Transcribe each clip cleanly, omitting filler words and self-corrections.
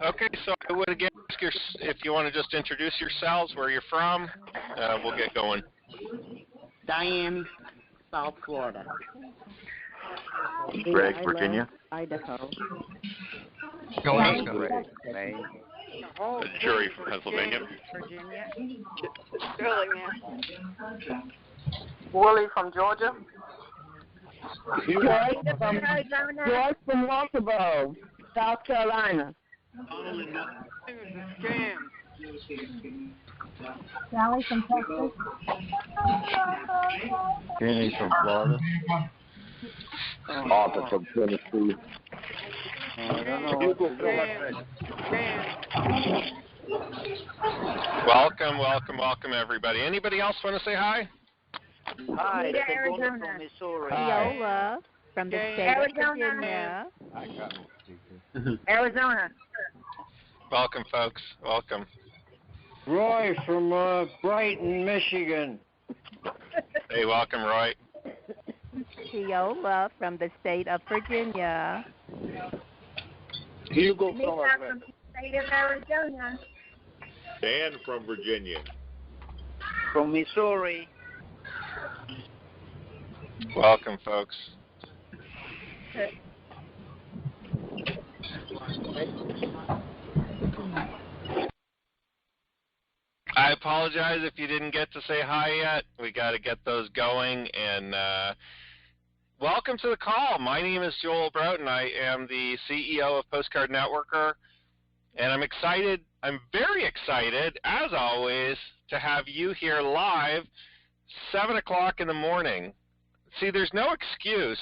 Okay, so I would again ask if you want to just introduce yourselves, where you're from. We'll get going. Diane, South Florida. Greg, Virginia. Idaho. Alaska. Maine. Jerry from Pennsylvania. Virginia. Willie from Georgia. Joyce from Walterboro, South Carolina. Sally from Texas. Kenny from Florida. Arthur from Tennessee. Welcome, everybody. Anybody else want to say hi? Hi, Arizona. from Missouri. Viola from the state of Virginia. Arizona. Welcome, folks. Welcome. Roy from Brighton, Michigan. Hey, welcome, Roy. Viola from the state of Virginia. Hugo From the state of Arizona. Dan from Virginia. From Missouri. Welcome, folks. I apologize if you didn't get to say hi yet. We got to get those going. And welcome to the call. My name is Joel Broughton. I am the CEO of Postcard Networker. And I'm excited. I'm very excited, as always, to have you here live, 7 o'clock in the morning. See, there's no excuse,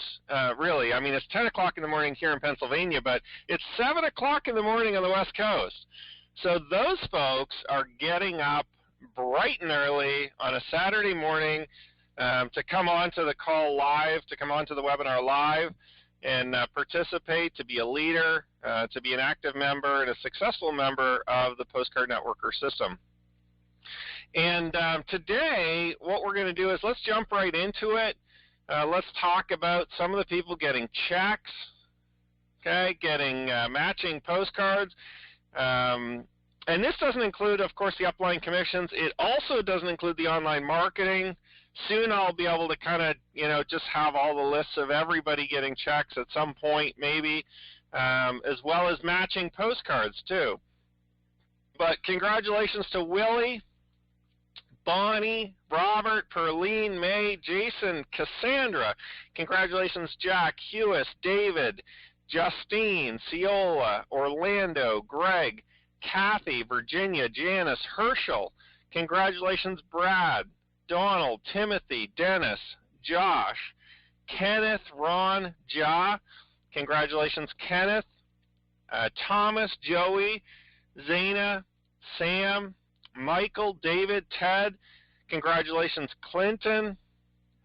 really. I mean, it's 10 o'clock in the morning here in Pennsylvania, but it's 7 o'clock in the morning on the West Coast. So those folks are getting up bright and early on a Saturday morning to come on to the call live, to come on to the webinar live, and participate, to be a leader, to be an active member and a successful member of the Postcard Networker system. And today, what we're going to do is let's jump right into it. Let's talk about some of the people getting checks, okay, getting matching postcards. And this doesn't include, of course, the upline commissions. It also doesn't include the online marketing. Soon I'll be able to kind of, just have all the lists of everybody getting checks at some point maybe, as well as matching postcards too. But congratulations to Willie, Bonnie, Robert, Perline, May, Jason, Cassandra. Congratulations, Jack, Hewis, David, Justine, Ciola, Orlando, Greg, Kathy, Virginia, Janice, Herschel. Congratulations, Brad, Donald, Timothy, Dennis, Josh, Kenneth, Ron, Ja. Congratulations, Kenneth, Thomas, Joey, Zana, Sam, Michael, David, Ted. Congratulations, Clinton,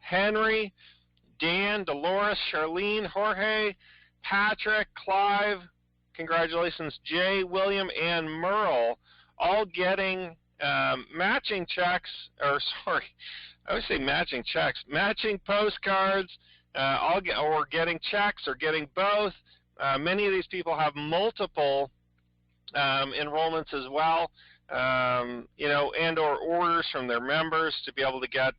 Henry, Dan, Dolores, Charlene, Jorge, Patrick, Clive. Congratulations, Jay, William, and Merle, all getting matching checks, or sorry, I would say matching checks, matching postcards, or getting checks, or getting both. Many of these people have multiple enrollments as well, and or orders from their members to be able to get,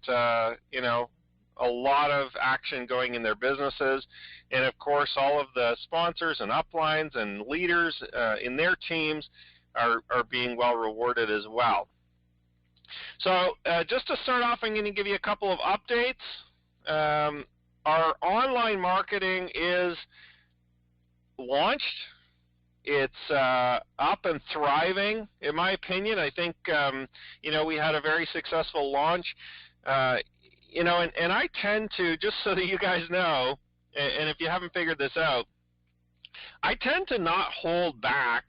a lot of action going in their businesses. And of course, all of the sponsors and uplines and leaders in their teams are being well rewarded as well. So just to start off, I'm going to give you a couple of updates. Our online marketing is launched. It's up and thriving, in my opinion. I think, we had a very successful launch. And I tend to, just so that you guys know, and if you haven't figured this out, I tend to not hold back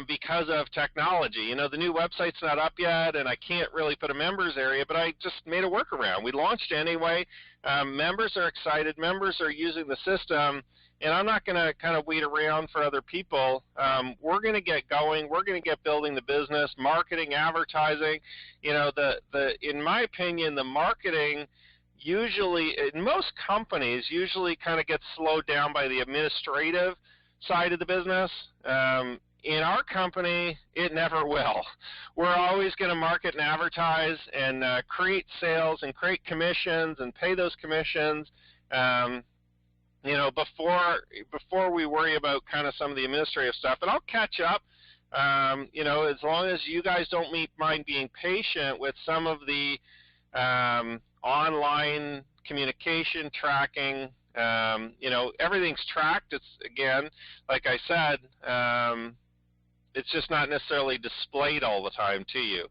because of technology. The new website's not up yet, and I can't really put a members area, but I just made a workaround. We launched anyway. Members are excited. Members are using the system, and I'm not going to kind of wait around for other people. We're going to get going. We're going to get building the business, marketing, advertising. In my opinion, the marketing usually, in most companies, usually kind of gets slowed down by the administrative side of the business. in our company, it never will. We're always going to market and advertise and create sales and create commissions and pay those commissions, before we worry about kind of some of the administrative stuff. And I'll catch up, as long as you guys don't mind being patient with some of the online communication tracking. Everything's tracked. It's, again, like I said, it's just not necessarily displayed all the time to you.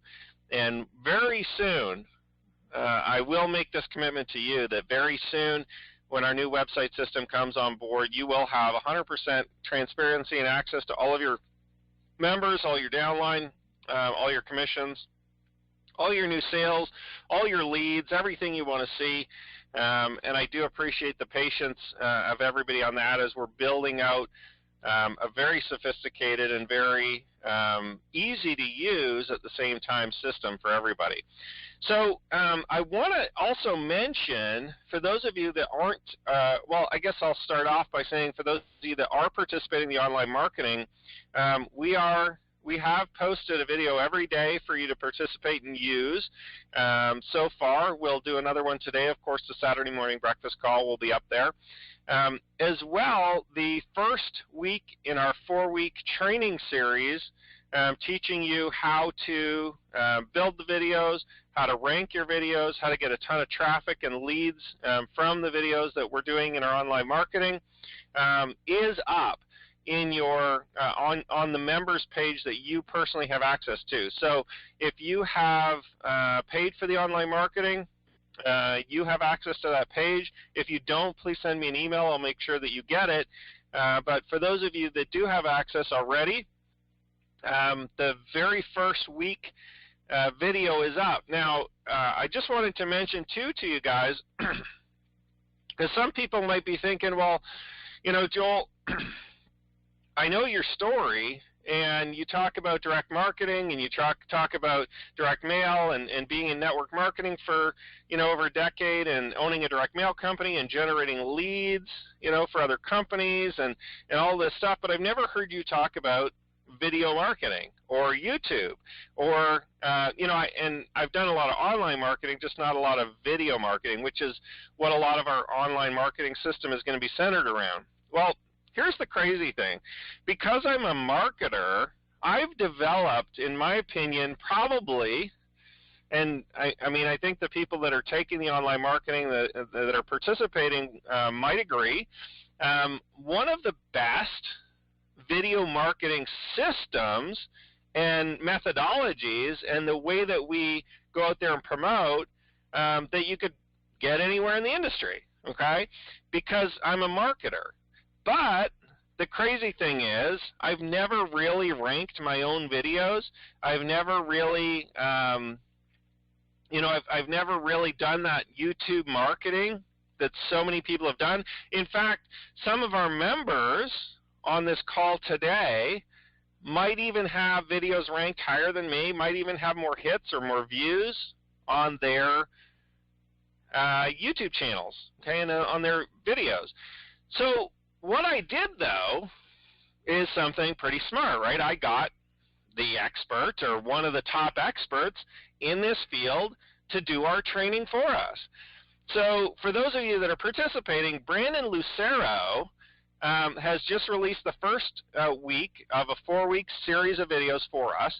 And very soon, I will make this commitment to you that very soon, when our new website system comes on board, you will have 100% transparency and access to all of your members, all your downline, all your commissions, all your new sales, all your leads, everything you want to see. And I do appreciate the patience of everybody on that as we're building out a very sophisticated and very easy to use at the same time system for everybody. So I want to also mention, for those of you that aren't, I guess I'll start off by saying, for those of you that are participating in the online marketing, we have posted a video every day for you to participate and use. So far, we'll do another one today. Of course, the Saturday morning breakfast call will be up there. As well, the first week in our 4-week training series, teaching you how to build the videos, how to rank your videos, how to get a ton of traffic and leads from the videos that we're doing in our online marketing, is up in your on the members page that you personally have access to. So if you have paid for the online marketing, you have access to that page. If you don't, please send me an email. I'll make sure that you get it. But for those of you that do have access already, the very first week video is up. Now, I just wanted to mention too to you guys, because some people might be thinking, well, Joel, I know your story, and you talk about direct marketing, and you talk about direct mail and being in network marketing for, over a decade, and owning a direct mail company and generating leads, for other companies and all this stuff, but I've never heard you talk about video marketing or YouTube or, and I've done a lot of online marketing, just not a lot of video marketing, which is what a lot of our online marketing system is going to be centered around. Well, here's the crazy thing. Because I'm a marketer, I've developed, in my opinion, probably, and I think the people that are taking the online marketing that are participating might agree, one of the best video marketing systems and methodologies and the way that we go out there and promote that you could get anywhere in the industry, okay? Because I'm a marketer. But the crazy thing is, I've never really ranked my own videos. I've never really, I've never really done that YouTube marketing that so many people have done. In fact, some of our members on this call today might even have videos ranked higher than me, might even have more hits or more views on their YouTube channels, okay, and on their videos. So what I did, though, is something pretty smart, right? I got the expert or one of the top experts in this field to do our training for us. So for those of you that are participating, Brandon Lucero has just released the first week of a 4-week series of videos for us.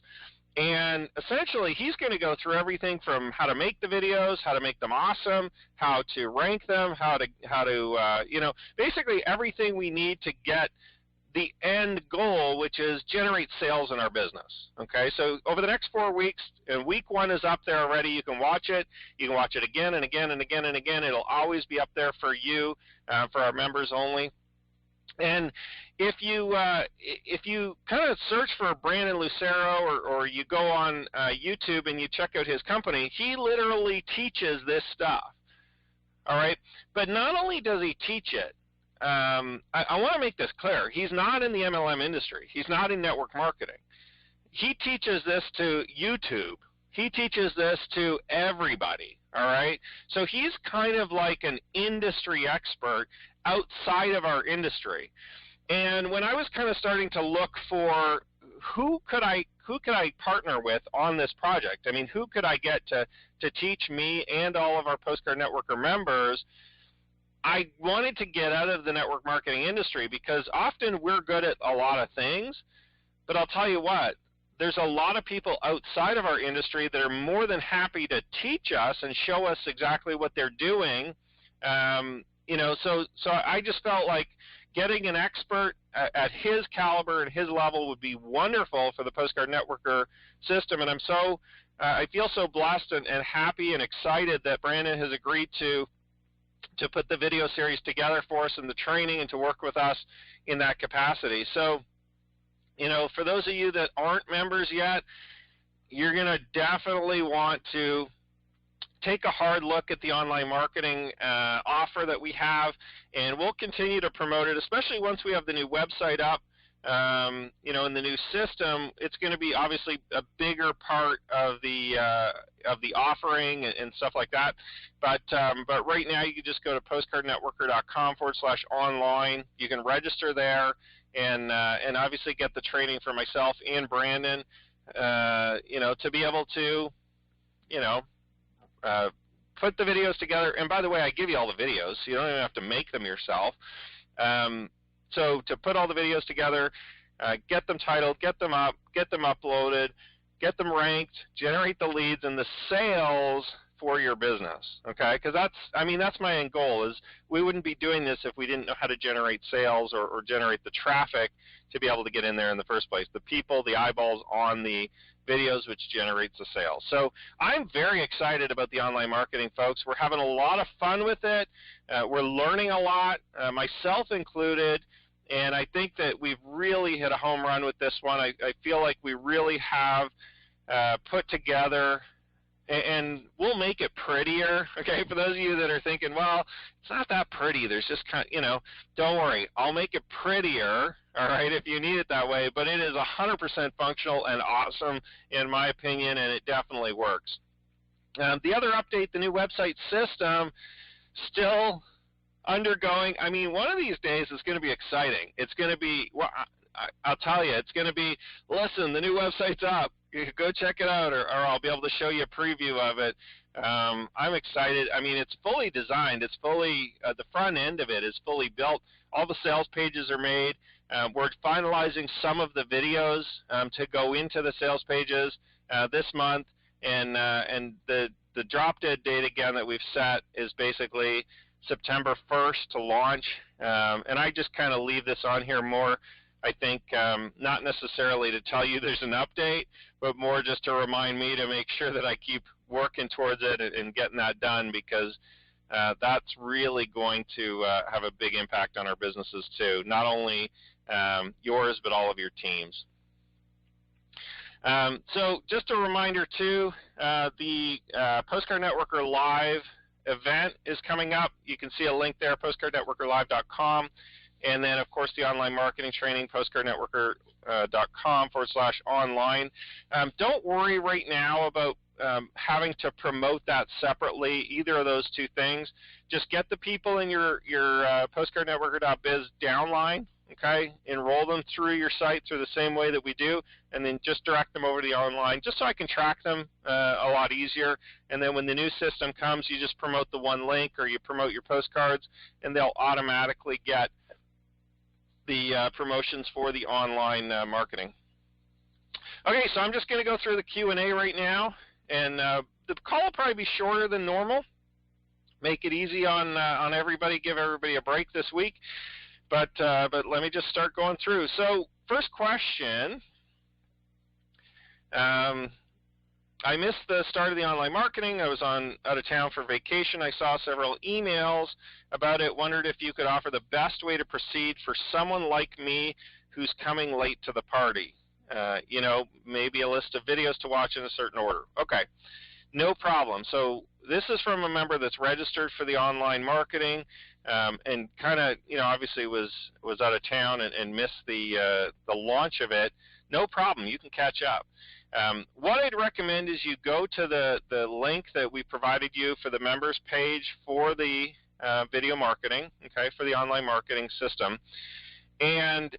And essentially, he's going to go through everything from how to make the videos, how to make them awesome, how to rank them, how to basically everything we need to get the end goal, which is generate sales in our business. Okay, so over the next 4 weeks, and week 1 is up there already. You can watch it. You can watch it again and again and again and again. It'll always be up there for you, for our members only. And if you kind of search for Brandon Lucero or you go on YouTube and you check out his company, he literally teaches this stuff. All right, but not only does he teach it, I want to make this clear. He's not in the MLM industry. He's not in network marketing. He teaches this to YouTube. He teaches this to everybody. All right, so he's kind of like an industry expert outside of our industry. And when I was kind of starting to look for who could I partner with on this project? I mean, who could I get to teach me and all of our Postcard Networker members? I wanted to get out of the network marketing industry because often we're good at a lot of things, but I'll tell you what, there's a lot of people outside of our industry that are more than happy to teach us and show us exactly what they're doing. So I just felt like getting an expert at his caliber and his level would be wonderful for the Postcard Networker system, and I feel so blessed and happy and excited that Brandon has agreed to put the video series together for us and the training and to work with us in that capacity. So, for those of you that aren't members yet, you're going to definitely want to take a hard look at the online marketing offer that we have, and we'll continue to promote it, especially once we have the new website up. In the new system, it's going to be obviously a bigger part of the offering and stuff like that. But right now, you can just go to postcardnetworker.com/online. You can register there and obviously get the training for myself and Brandon. To be able to, put the videos together. And by the way, I give you all the videos, so you don't even have to make them yourself. So to put all the videos together, get them titled, get them up, get them uploaded, get them ranked, generate the leads and the sales for your business, okay? Because that's my end goal, is we wouldn't be doing this if we didn't know how to generate sales or generate the traffic to be able to get in there in the first place. The people, the eyeballs on the videos, which generates the sales. So I'm very excited about the online marketing, folks. We're having a lot of fun with it. We're learning a lot, myself included, and I think that we've really hit a home run with this one. I feel like we really have put together, and we'll make it prettier, okay? For those of you that are thinking, well, it's not that pretty, there's just don't worry, I'll make it prettier, all right, if you need it that way, but it is 100% functional and awesome in my opinion, and it definitely works. The other update, the new website system, still undergoing. One of these days is going to be exciting. It's going to be, well, I'll tell you, it's going to be, listen, the new website's up. Go check it out, or I'll be able to show you a preview of it. I'm excited. It's fully designed. It's fully, the front end of it is fully built. All the sales pages are made. We're finalizing some of the videos to go into the sales pages this month, and the drop dead date again that we've set is basically September 1st to launch. And I just kind of leave this on here more, I think, not necessarily to tell you there's an update, but more just to remind me to make sure that I keep working towards it and getting that done, because that's really going to have a big impact on our businesses too, not only yours, but all of your teams. So just a reminder too, the Postcard Networker Live event is coming up. You can see a link there, postcardnetworkerlive.com. And then, of course, the online marketing training, postcardnetworker.com/online. Don't worry right now about having to promote that separately, either of those two things. Just get the people in your postcardnetworker.biz downline, okay? Enroll them through your site through the same way that we do, and then just direct them over to the online, just so I can track them a lot easier. And then when the new system comes, you just promote the one link, or you promote your postcards, and they'll automatically get the promotions for the online marketing. Okay, so I'm just going to go through the Q&A right now, and the call will probably be shorter than normal. Make it easy on everybody, give everybody a break this week. But let me just start going through. So first question. I missed the start of the online marketing. I was out of town for vacation. I saw several emails about it. Wondered if you could offer the best way to proceed for someone like me who's coming late to the party. Maybe a list of videos to watch in a certain order. Okay, no problem. So this is from a member that's registered for the online marketing and kind of, obviously was out of town and missed the launch of it. No problem. You can catch up. What I'd recommend is you go to the link that we provided you for the members page for the video marketing, okay, for the online marketing system. And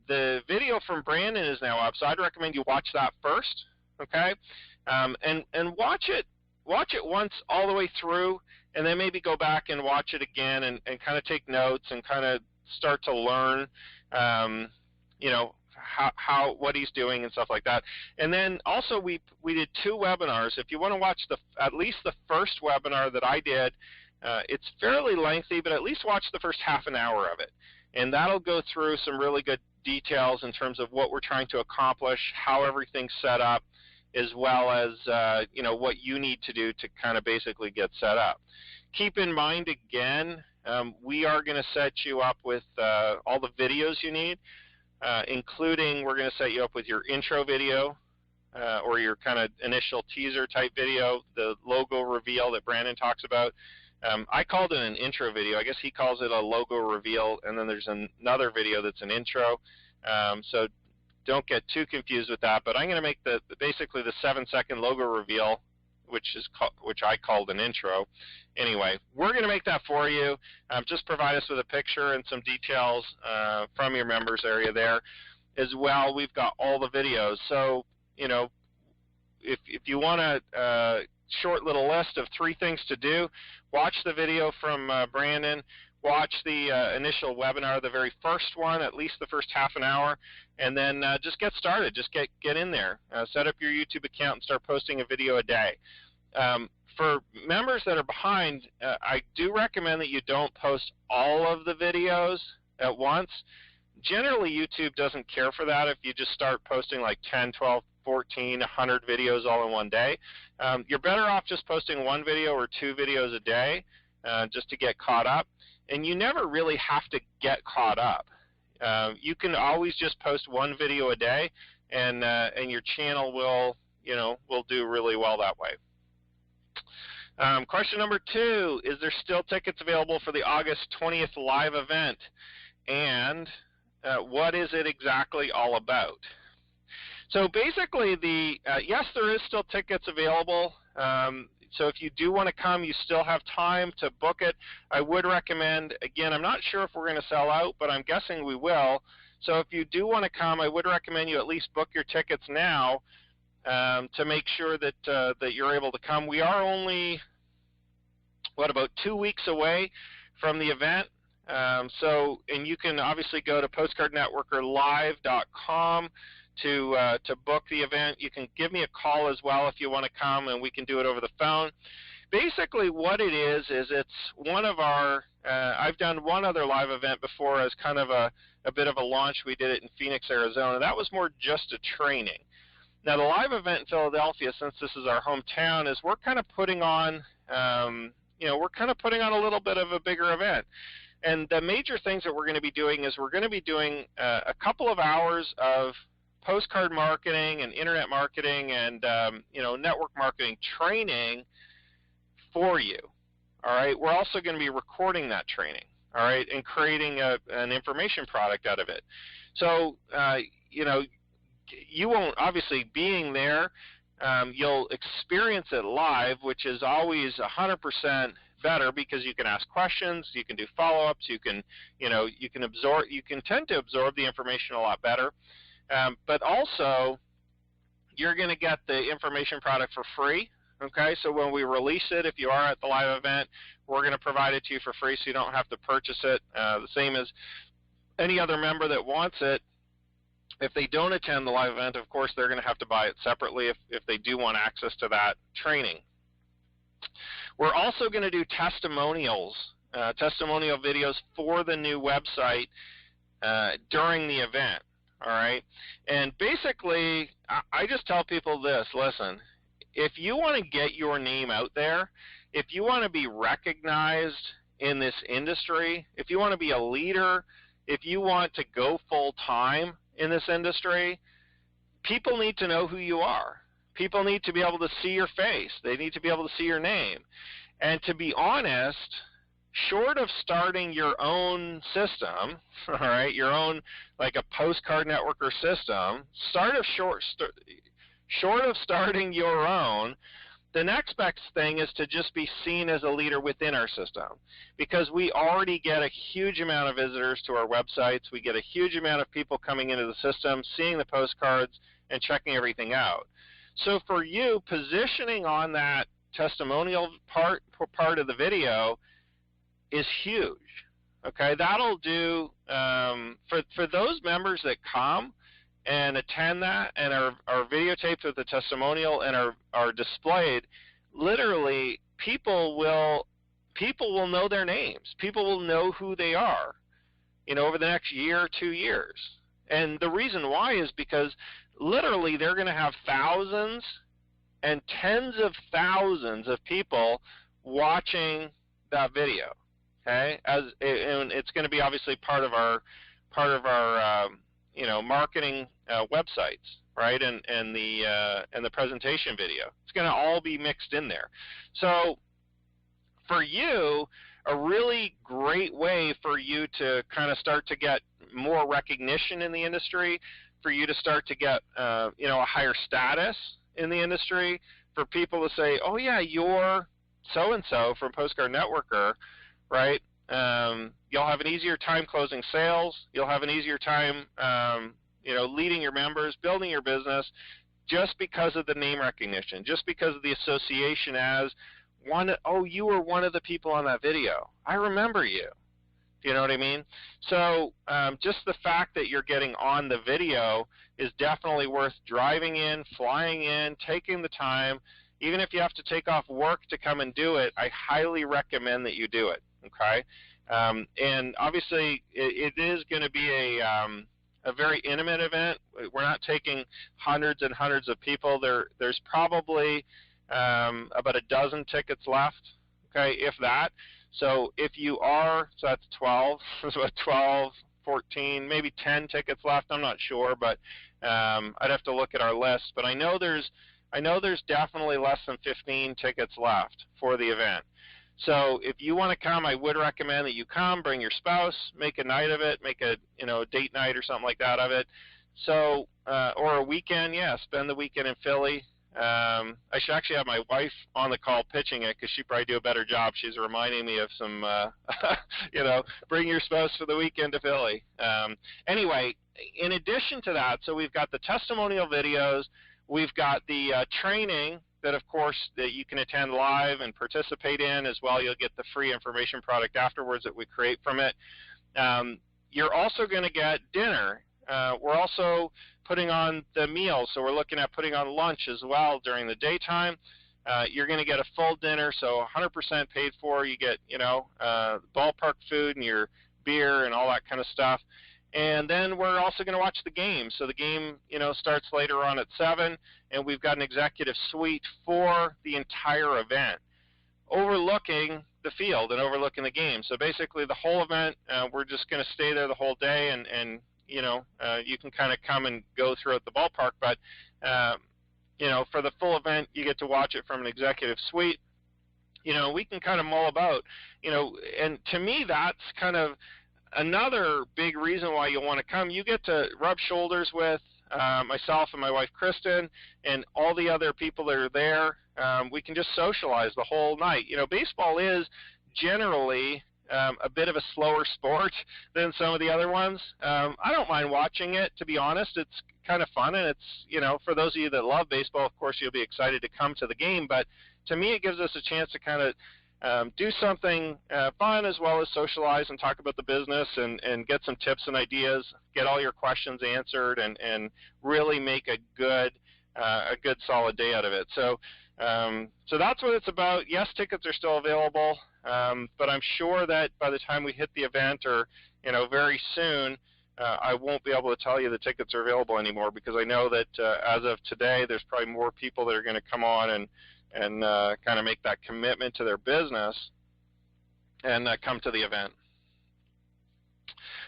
the video from Brandon is now up, so I'd recommend you watch that first, okay? And watch it once all the way through, and then maybe go back and watch it again and kind of take notes and kind of start to learn, you know, how what he's doing and stuff like that. And then also we did 2 webinars. If you want to watch at least the first webinar that I did, it's fairly lengthy, but at least watch the first half an hour of it. And that'll go through some really good details in terms of what we're trying to accomplish, how everything's set up, as well as you know, what you need to do to kind of basically get set up. Keep in mind, again, we are going to set you up with all the videos you need, including we're going to set you up with your intro video or your kind of initial teaser type video, the logo reveal that Brandon talks about. I called it an intro video. I guess he calls it a logo reveal, and then there's another video that's an intro. So don't get too confused with that. But I'm going to make basically the 7-second logo reveal, which I called an intro. Anyway, we're going to make that for you. Just provide us with a picture and some details from your members area there. As well, we've got all the videos. So, you know, if you want a short little list of 3 things to do, watch the video from Brandon, watch the initial webinar, the very first one, at least the first half an hour, and then just get started. Just get in there. Set up your YouTube account and start posting a video a day. For members that are behind, I do recommend that you don't post all of the videos at once. Generally, YouTube doesn't care for that if you just start posting like 10, 12, 14, 100 videos all in one day. You're better off just posting 1 video or 2 videos a day just to get caught up. And you never really have to get caught up. You can always just post 1 video a day, and your channel will do really well that way. Question number 2, is there still tickets available for the August 20th live event? And what is it exactly all about? So basically, yes, there is still tickets available. So if you do want to come, you still have time to book it. I would recommend, again, I'm not sure if we're going to sell out, but I'm guessing we will. So if you do want to come, I would recommend you at least book your tickets now to make sure that that you're able to come. We are only, about 2 weeks away from the event. And you can obviously go to postcardnetworkerlive.com to book the event. You can give me a call as well if you want to come, and we can do it over the phone. Basically what it is it's one of our, I've done one other live event before as kind of a bit of a launch. We did it in Phoenix, Arizona. That was more just a training. Now the live event in Philadelphia, since this is our hometown, is we're kind of putting on, we're kind of putting on a little bit of a bigger event. And the major things that we're going to be doing is we're going to be doing a couple of hours of postcard marketing and internet marketing and network marketing training for you. All right, we're also going to be recording that training. All right, and creating an information product out of it. So you won't, obviously being there, you'll experience it live, which is always 100% better because you can ask questions, you can do follow-ups, you can tend to absorb the information a lot better. But also, you're going to get the information product for free. Okay, so when we release it, if you are at the live event, we're going to provide it to you for free, so you don't have to purchase it. The same as any other member that wants it. If they don't attend the live event, of course, they're going to have to buy it separately if they do want access to that training. We're also going to do testimonials, testimonial videos for the new website during the event. All right, and basically, I just tell people this: listen, if you want to get your name out there, if you want to be recognized in this industry, if you want to be a leader, if you want to go full time in this industry, people need to know who you are. People need to be able to see your face. They need to be able to see your name. And to be honest, short of starting your own system, all right, your own, like a postcard networker system, short of starting your own, the next best thing is to just be seen as a leader within our system, because we already get a huge amount of visitors to our websites. We get a huge amount of people coming into the system, seeing the postcards, and checking everything out. So for you, positioning on that testimonial part of the video is huge. Okay, that'll do for those members that come and attend that and are videotaped with the testimonial and are displayed. Literally, people will know their names. People will know who they are, over the next year or 2 years. And the reason why is because literally they're going to have thousands and tens of thousands of people watching that video. Okay, and it's going to be obviously part of our marketing websites, right? And the presentation video. It's going to all be mixed in there. So for you, a really great way for you to kind of start to get more recognition in the industry, for you to start to get a higher status in the industry, for people to say, oh yeah, you're so-and-so from Postcard Networker, right? You'll have an easier time closing sales. You'll have an easier time, leading your members, building your business, just because of the name recognition, just because of the association as you were one of the people on that video. I remember you. Do you know what I mean? So just the fact that you're getting on the video is definitely worth driving in, flying in, taking the time. Even if you have to take off work to come and do it, I highly recommend that you do it. Okay, and obviously it is going to be a very intimate event. We're not taking hundreds and hundreds of people. There's probably about a dozen tickets left. Okay, if that. So if you are, so that's 12. So 12, 14, maybe 10 tickets left. I'm not sure, but I'd have to look at our list. But I know there's definitely less than 15 tickets left for the event. So if you want to come, I would recommend that you come, bring your spouse, make a night of it, make a date night or something like that of it. So or a weekend, spend the weekend in Philly. I should actually have my wife on the call pitching it, because she'd probably do a better job. She's reminding me of some, bring your spouse for the weekend to Philly. Anyway, in addition to that, so we've got the testimonial videos, we've got the training that, of course, that you can attend live and participate in as well. You'll get the free information product afterwards that we create from it. You're also going to get dinner. We're also putting on the meals, so we're looking at putting on lunch as well during the daytime. You're going to get a full dinner, so 100% paid for. You get, ballpark food and your beer and all that kind of stuff. And then we're also going to watch the game. So the game, starts later on at 7, and we've got an executive suite for the entire event, overlooking the field and overlooking the game. So basically the whole event, we're just going to stay there the whole day, and you can kind of come and go throughout the ballpark. But, for the full event, you get to watch it from an executive suite. We can kind of mull about, and to me that's kind of another big reason why you'll want to come. You get to rub shoulders with myself and my wife Kristen and all the other people that are there. We can just socialize the whole night. Baseball is generally a bit of a slower sport than some of the other ones. I don't mind watching it, to be honest. It's kind of fun, and it's, for those of you that love baseball, of course, you'll be excited to come to the game. But to me, it gives us a chance to kind of do something fun, as well as socialize and talk about the business and get some tips and ideas, get all your questions answered, and really make a good solid day out of it. So that's what it's about. Yes, tickets are still available, but I'm sure that by the time we hit the event, or very soon, I won't be able to tell you the tickets are available anymore, because I know that as of today, there's probably more people that are going to come on and kind of make that commitment to their business and come to the event.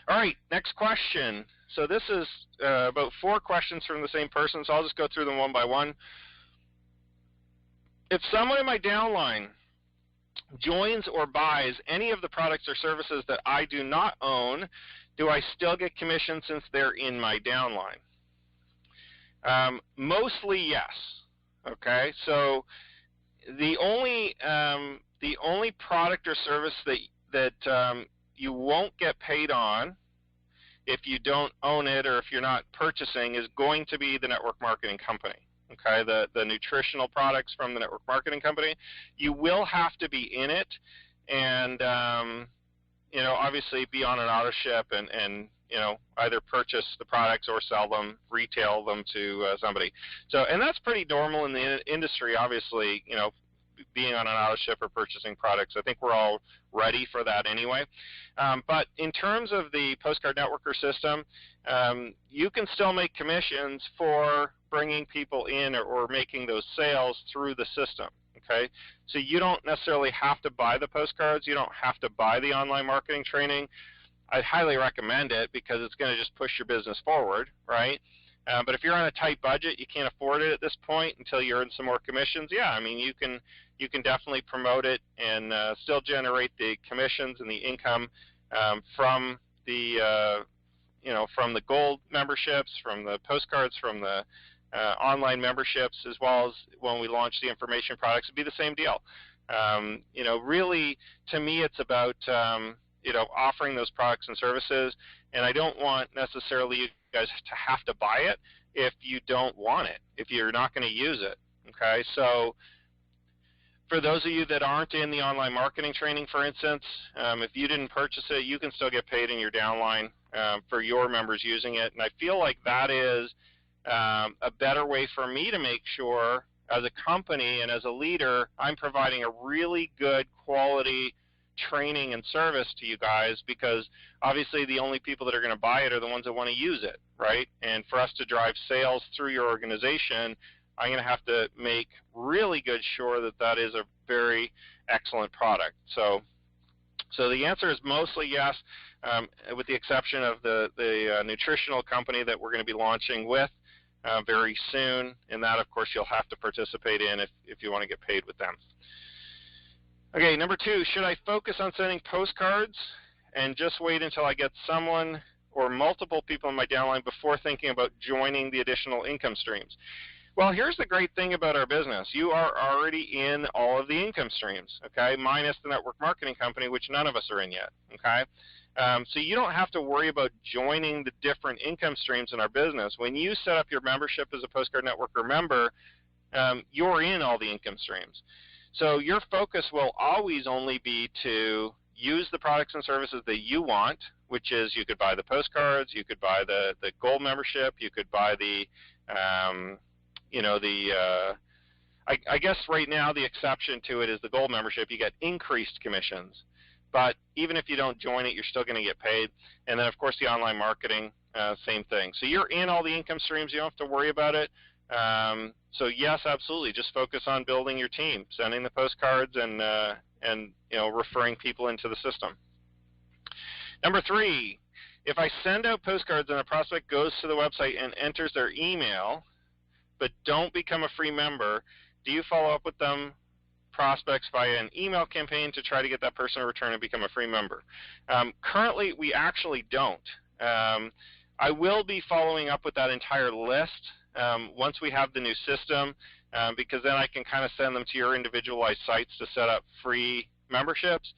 All right, next question. So this is about 4 questions from the same person, so I'll just go through them one by one. If someone in my downline joins or buys any of the products or services that I do not own, do I still get commission since they're in my downline? Mostly yes. Okay, so the only product or service that you won't get paid on if you don't own it or if you're not purchasing is going to be the network marketing company. Okay, the nutritional products from the network marketing company. You will have to be in it, and obviously be on an auto ship and either purchase the products or sell them, retail them to somebody. So, and that's pretty normal in the industry, obviously, being on an auto ship or purchasing products. I think we're all ready for that anyway. But in terms of the Postcard Networker system, you can still make commissions for bringing people in or making those sales through the system. Okay, so you don't necessarily have to buy the postcards. You don't have to buy the online marketing training. I'd highly recommend it because it's going to just push your business forward, right? But if you're on a tight budget, you can't afford it at this point until you earn some more commissions. Yeah, I mean, you can definitely promote it and still generate the commissions and the income from the from the gold memberships, from the postcards, from the online memberships, as well as when we launch the information products. It'd be the same deal. Really, to me, it's about offering those products and services, and I don't want necessarily you guys to have to buy it if you don't want it, if you're not going to use it. Okay, so for those of you that aren't in the online marketing training, for instance, if you didn't purchase it, you can still get paid in your downline for your members using it, and I feel like that is a better way for me to make sure as a company and as a leader, I'm providing a really good quality training and service to you guys, because obviously the only people that are going to buy it are the ones that want to use it, right? And for us to drive sales through your organization, I'm going to have to make really good sure that that is a very excellent product. So the answer is mostly yes, with the exception of the nutritional company that we're going to be launching with very soon, and that, of course, you'll have to participate in if you want to get paid with them. Okay, number 2, should I focus on sending postcards and just wait until I get someone or multiple people in my downline before thinking about joining the additional income streams? Well, here's the great thing about our business. You are already in all of the income streams, okay, minus the network marketing company, which none of us are in yet, okay? So you don't have to worry about joining the different income streams in our business. When you set up your membership as a Postcard Networker member, you're in all the income streams. So your focus will always only be to use the products and services that you want, which is you could buy the postcards, you could buy the gold membership, you could buy the I guess right now the exception to it is the gold membership. You get increased commissions. But even if you don't join it, you're still going to get paid. And then, of course, the online marketing, same thing. So you're in all the income streams. You don't have to worry about it. So, yes, absolutely. Just focus on building your team, sending the postcards, and referring people into the system. Number 3, if I send out postcards and a prospect goes to the website and enters their email but don't become a free member, do you follow up with them prospects via an email campaign to try to get that person to return and become a free member? Currently, we actually don't. I will be following up with that entire list once we have the new system, because then I can kind of send them to your individualized sites to set up free memberships.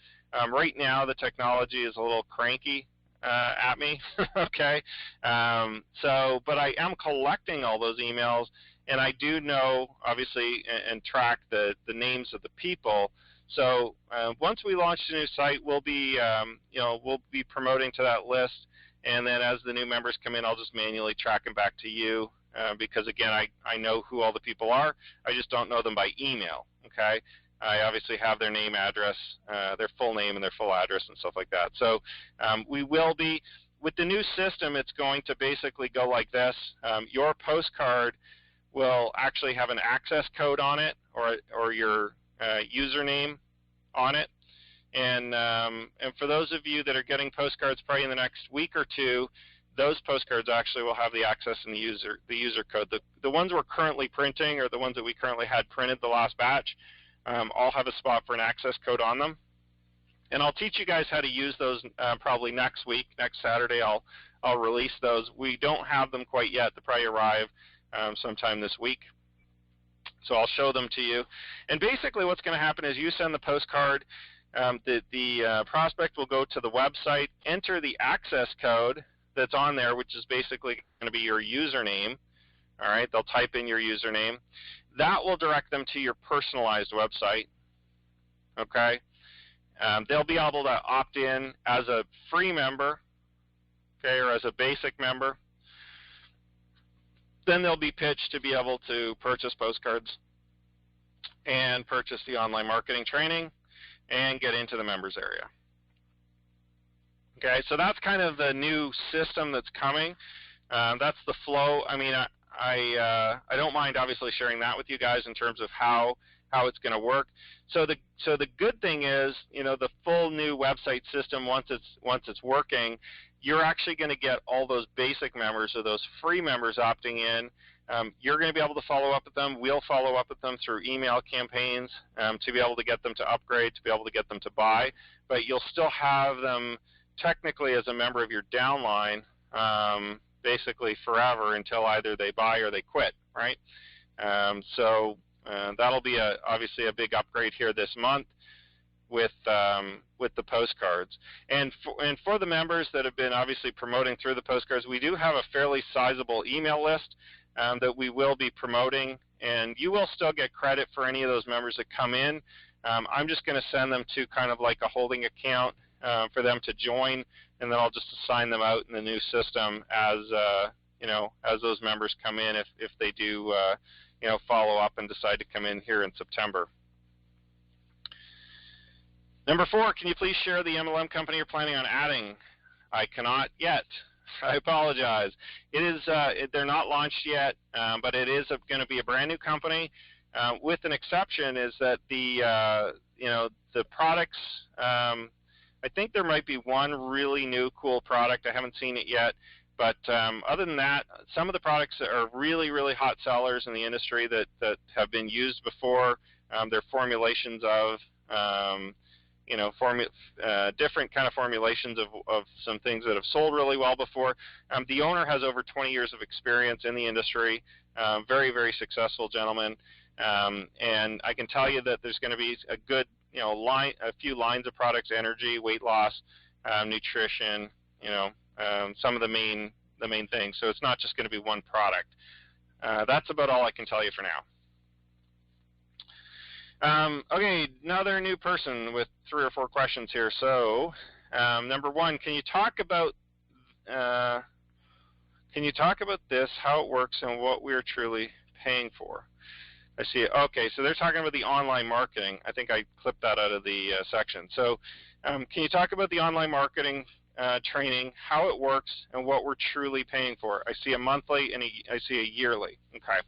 Right now, the technology is a little cranky at me, okay? But I am collecting all those emails, and I do know, obviously, and track the names of the people. So once we launch the new site, we'll be promoting to that list, and then as the new members come in, I'll just manually track them back to you, because again, I know who all the people are. I just don't know them by email. Okay, I obviously have their name, address, their full name, and their full address, and stuff like that. So we will be with the new system. It's going to basically go like this: your postcard will actually have an access code on it, or your username on it. And for those of you that are getting postcards probably in the next week or two, those postcards actually will have the access and the user code. The ones we're currently printing, or the ones that we currently had printed the last batch, all have a spot for an access code on them. And I'll teach you guys how to use those probably next week. Next Saturday I'll release those. We don't have them quite yet. They'll probably arrive sometime this week. So I'll show them to you. And basically what's going to happen is you send the postcard. The prospect will go to the website, enter the access code that's on there, which is basically going to be your username. All right, they'll type in your username. That will direct them to your personalized website. Okay, they'll be able to opt in as a free member, okay, or as a basic member. Then they'll be pitched to be able to purchase postcards and purchase the online marketing training and get into the members area. Okay, so that's kind of the new system that's coming. That's the flow. I mean, I don't mind obviously sharing that with you guys in terms of how it's going to work. So the good thing is, you know, the full new website system, once it's working, you're actually going to get all those basic members or those free members opting in. You're going to be able to follow up with them. We'll follow up with them through email campaigns to be able to get them to upgrade, to be able to get them to buy. But you'll still have them technically as a member of your downline basically forever until either they buy or they quit, right? So that'll be obviously a big upgrade here this month with the postcards. And for the members that have been obviously promoting through the postcards, we do have a fairly sizable email list that we will be promoting, and you will still get credit for any of those members that come in. I'm just going to send them to kind of like a holding account for them to join, and then I'll just assign them out in the new system as you know, as those members come in, if they do you know, follow up and decide to come in here in September. Number 4, can you please share the MLM company you're planning on adding? I cannot yet. I apologize. It is they're not launched yet, but it is going to be a brand new company. With an exception is that the you know, the products. I think there might be one really new cool product. I haven't seen it yet, but other than that, some of the products that are really, really hot sellers in the industry that have been used before. They're formulations of you know, different kind of formulations of some things that have sold really well before. The owner has over 20 years of experience in the industry, very, very successful gentleman, and I can tell you that there's going to be a good, you know, a few lines of products: energy, weight loss, nutrition, you know, some of the main things. So it's not just going to be one product. That's about all I can tell you for now. Okay, another new person with 3 or 4 questions here. So, number 1, can you talk about this, how it works, and what we're truly paying for? I see it. Okay, so they're talking about the online marketing. I think I clipped that out of the section. So, can you talk about the online marketing training, how it works, and what we're truly paying for? I see a monthly and I see a yearly. Okay,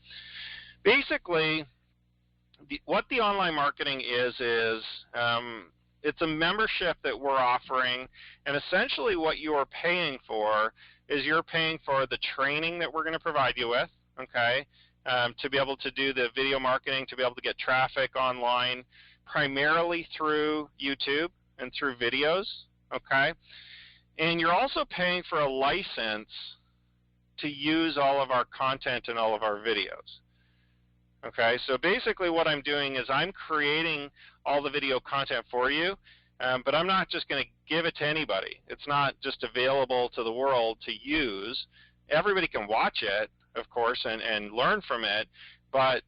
basically, what the online marketing is it's a membership that we're offering, and essentially what you're paying for is you're paying for the training that we're going to provide you with, okay, to be able to do the video marketing, to be able to get traffic online, primarily through YouTube and through videos, okay, and you're also paying for a license to use all of our content and all of our videos. Okay, so basically what I'm doing is I'm creating all the video content for you, but I'm not just going to give it to anybody. It's not just available to the world to use. Everybody can watch it, of course, and learn from it, but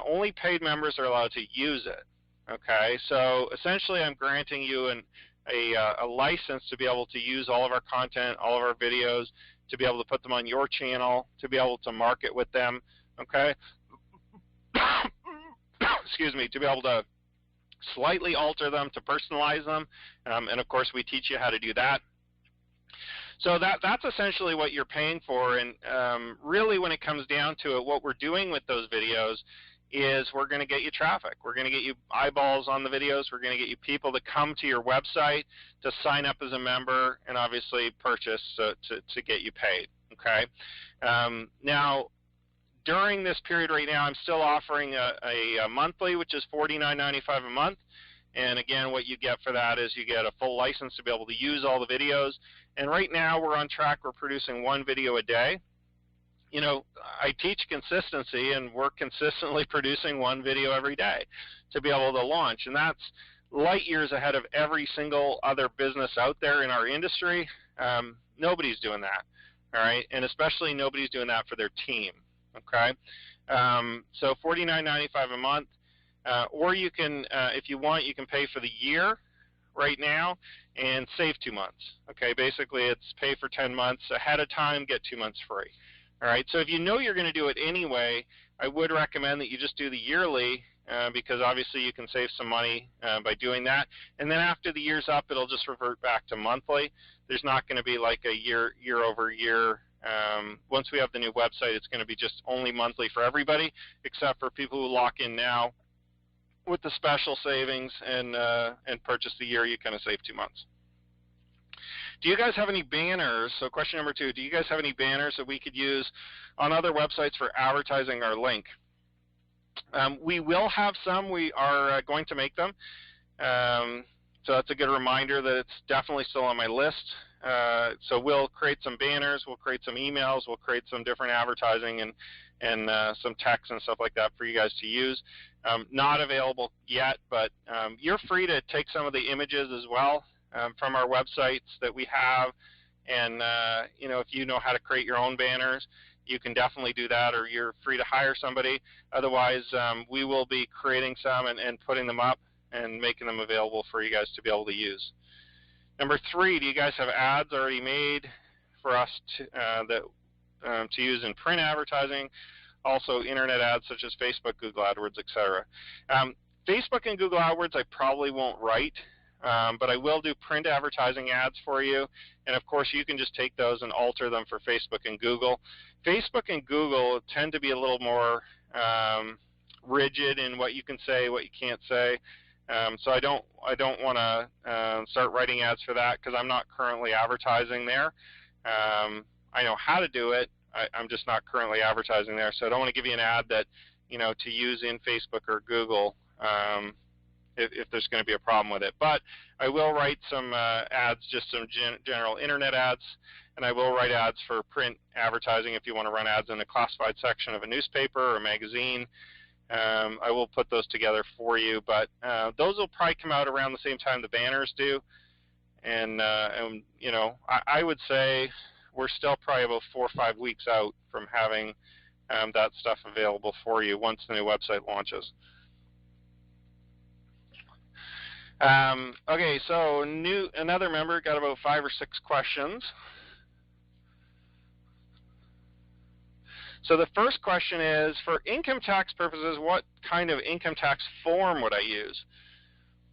only paid members are allowed to use it. Okay, so essentially I'm granting you a license to be able to use all of our content, all of our videos, to be able to put them on your channel, to be able to market with them, okay? Excuse me, to be able to slightly alter them, to personalize them, and of course we teach you how to do that. So that's essentially what you're paying for, and really when it comes down to it, what we're doing with those videos is we're going to get you traffic. We're going to get you eyeballs on the videos. We're going to get you people to come to your website to sign up as a member and obviously purchase to get you paid, okay? Now, during this period right now, I'm still offering a monthly, which is $49.95 a month. And again, what you get for that is you get a full license to be able to use all the videos. And right now, we're on track. We're producing 1 video a day. I teach consistency, and we're consistently producing one video every day to be able to launch, and that's light years ahead of every single other business out there in our industry. Nobody's doing that, all right, and especially nobody's doing that for their team, okay? So $49.95 a month, or you can, if you want, you can pay for the year right now and save 2 months, okay? Basically, it's pay for 10 months ahead of time, get 2 months free. All right, so if you know you're going to do it anyway, I would recommend that you just do the yearly because obviously you can save some money by doing that. And then after the year's up, it'll just revert back to monthly. There's not going to be like a year over year. Once we have the new website, it's going to be just only monthly for everybody, except for people who lock in now with the special savings and purchase the year. You kind of save 2 months. Do you guys have any banners? So question number 2, do you guys have any banners that we could use on other websites for advertising our link? We will have some. We are going to make them. So that's a good reminder that it's definitely still on my list. So we'll create some banners, we'll create some emails, we'll create some different advertising and some text and stuff like that for you guys to use. Not available yet, but you're free to take some of the images as well. From our websites that we have, and if you know how to create your own banners, you can definitely do that, or you're free to hire somebody. Otherwise, we will be creating some and putting them up and making them available for you guys to be able to use. Number 3, do you guys have ads already made for us to use in print advertising? Also internet ads such as Facebook, Google AdWords, etc. Facebook and Google AdWords I probably won't write. But I will do print advertising ads for you, and of course you can just take those and alter them for Facebook and Google. Facebook and Google tend to be a little more rigid in what you can say, what you can't say. So I don't want to start writing ads for that because I'm not currently advertising there. I know how to do it. I'm just not currently advertising there, so I don't want to give you an ad that to use in Facebook or Google. If there's going to be a problem with it. But I will write some ads, just some general internet ads, and I will write ads for print advertising if you want to run ads in the classified section of a newspaper or a magazine. I will put those together for you, but those will probably come out around the same time the banners do. And I would say we're still probably about 4 or 5 weeks out from having that stuff available for you once the new website launches. Okay, so another member got about 5 or 6 questions. So the first question is, for income tax purposes, what kind of income tax form would I use?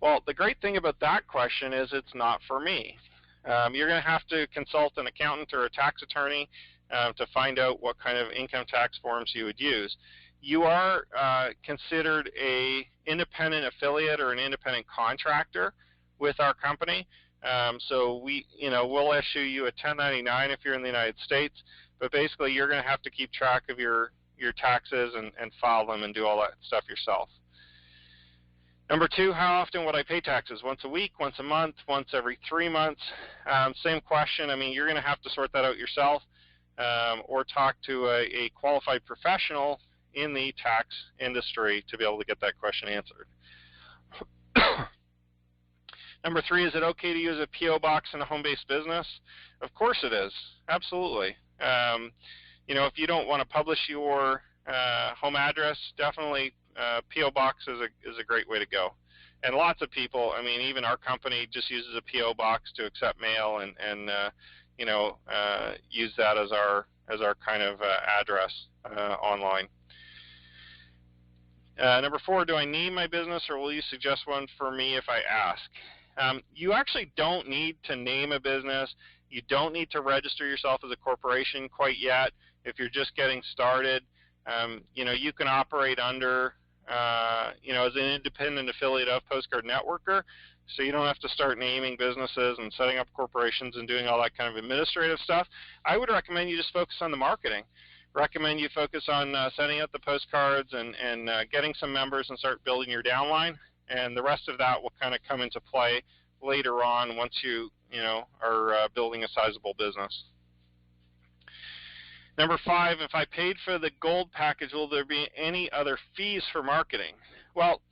Well, the great thing about that question is it's not for me. You're going to have to consult an accountant or a tax attorney to find out what kind of income tax forms you would use. You are considered an independent affiliate or an independent contractor with our company. So we'll issue you a 1099 if you're in the United States, but basically you're going to have to keep track of your taxes and file them and do all that stuff yourself. Number 2, how often would I pay taxes? Once a week, once a month, once every 3 months? Same question. I mean, you're going to have to sort that out yourself or talk to a qualified professional in the tax industry to be able to get that question answered. Number 3, is it okay to use a P.O. box in a home-based business? Of course it is. Absolutely. If you don't want to publish your home address, definitely P.O. box is a great way to go. And lots of people, I mean, even our company just uses a P.O. box to accept mail and use that as our kind of address online. Number 4, do I name my business or will you suggest one for me if I ask? You actually don't need to name a business. You don't need to register yourself as a corporation quite yet. If you're just getting started, you can operate under, as an independent affiliate of Postcard Networker, so you don't have to start naming businesses and setting up corporations and doing all that kind of administrative stuff. I would recommend you just focus on the marketing. Recommend you focus on setting up the postcards and getting some members and start building your downline, and the rest of that will kind of come into play later on once you are building a sizable business. Number 5, if I paid for the gold package, will there be any other fees for marketing? Well,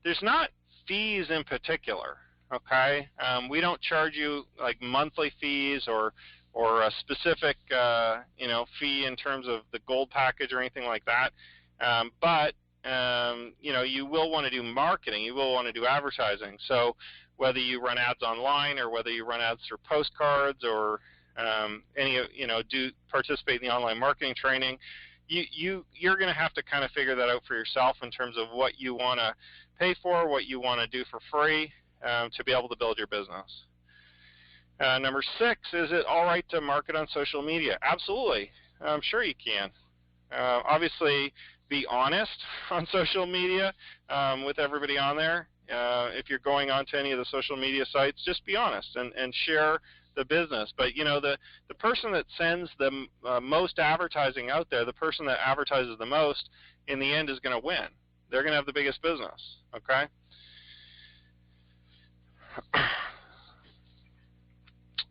there's not fees in particular, okay? We don't charge you like monthly fees or a specific fee in terms of the gold package or anything like that. But you will want to do marketing. You will want to do advertising. So whether you run ads online or whether you run ads through postcards or do participate in the online marketing training, you're going to have to kind of figure that out for yourself in terms of what you want to pay for, what you want to do for free to be able to build your business. Number 6, is it all right to market on social media? Absolutely. I'm sure you can. Obviously, be honest on social media with everybody on there. If you're going on to any of the social media sites, just be honest and share the business. But the person that sends the most advertising out there, the person that advertises the most, in the end is going to win. They're going to have the biggest business. Okay.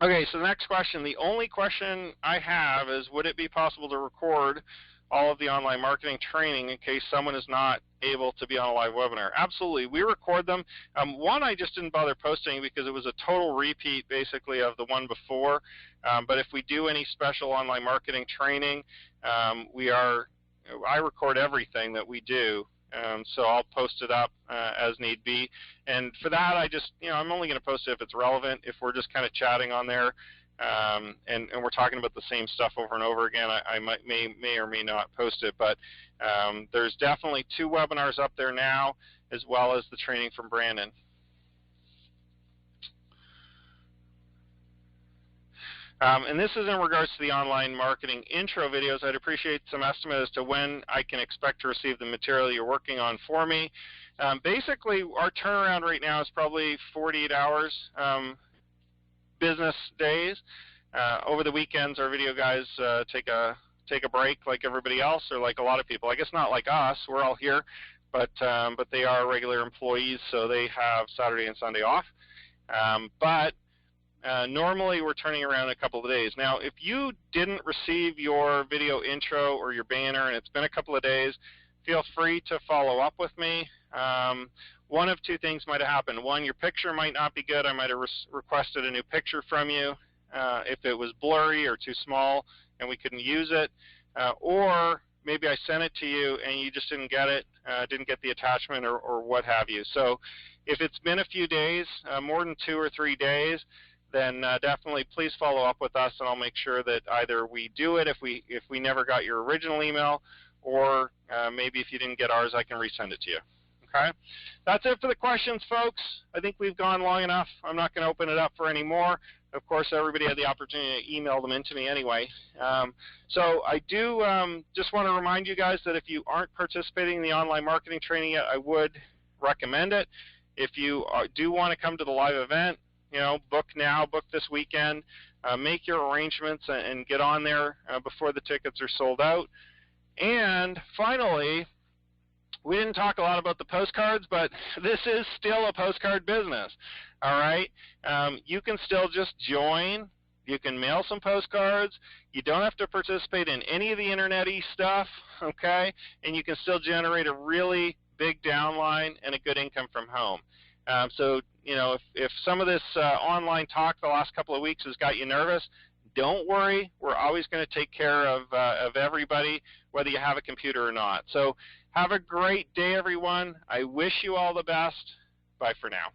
Okay, so the next question, the only question I have is, would it be possible to record all of the online marketing training in case someone is not able to be on a live webinar? Absolutely. We record them. One I just didn't bother posting because it was a total repeat basically of the one before. But if we do any special online marketing training, I record everything that we do. So I'll post it up as need be. And for that, I'm only going to post it if it's relevant. If we're just kind of chatting on there and we're talking about the same stuff over and over again, I may or may not post it. But there's definitely 2 webinars up there now, as well as the training from Brandon. And this is in regards to the online marketing intro videos. I'd appreciate some estimate as to when I can expect to receive the material you're working on for me. Basically, our turnaround right now is probably 48 hours business days. Over the weekends, our video guys take a break like everybody else, or like a lot of people. I guess not like us. We're all here, but they are regular employees, so they have Saturday and Sunday off. Normally we're turning around in a couple of days. Now, if you didn't receive your video intro or your banner and it's been a couple of days, feel free to follow up with me. One of 2 things might have happened. One, your picture might not be good. I might have requested a new picture from you if it was blurry or too small and we couldn't use it. Or maybe I sent it to you and you just didn't get it, didn't get the attachment or what have you. So if it's been a few days, more than 2 or 3 days, then definitely please follow up with us, and I'll make sure that either we do it if we never got your original email, or maybe if you didn't get ours, I can resend it to you. Okay? That's it for the questions, folks. I think we've gone long enough. I'm not going to open it up for any more. Of course, everybody had the opportunity to email them in to me anyway. So I do just want to remind you guys that if you aren't participating in the online marketing training yet, I would recommend it. If you do want to come to the live event, book now, book this weekend, make your arrangements and get on there before the tickets are sold out. And finally, we didn't talk a lot about the postcards, but this is still a postcard business, all right? You can still just join. You can mail some postcards. You don't have to participate in any of the internet-y stuff, okay? And you can still generate a really big downline and a good income from home. So, if some of this online talk the last couple of weeks has got you nervous, don't worry. We're always going to take care of everybody, whether you have a computer or not. So have a great day, everyone. I wish you all the best. Bye for now.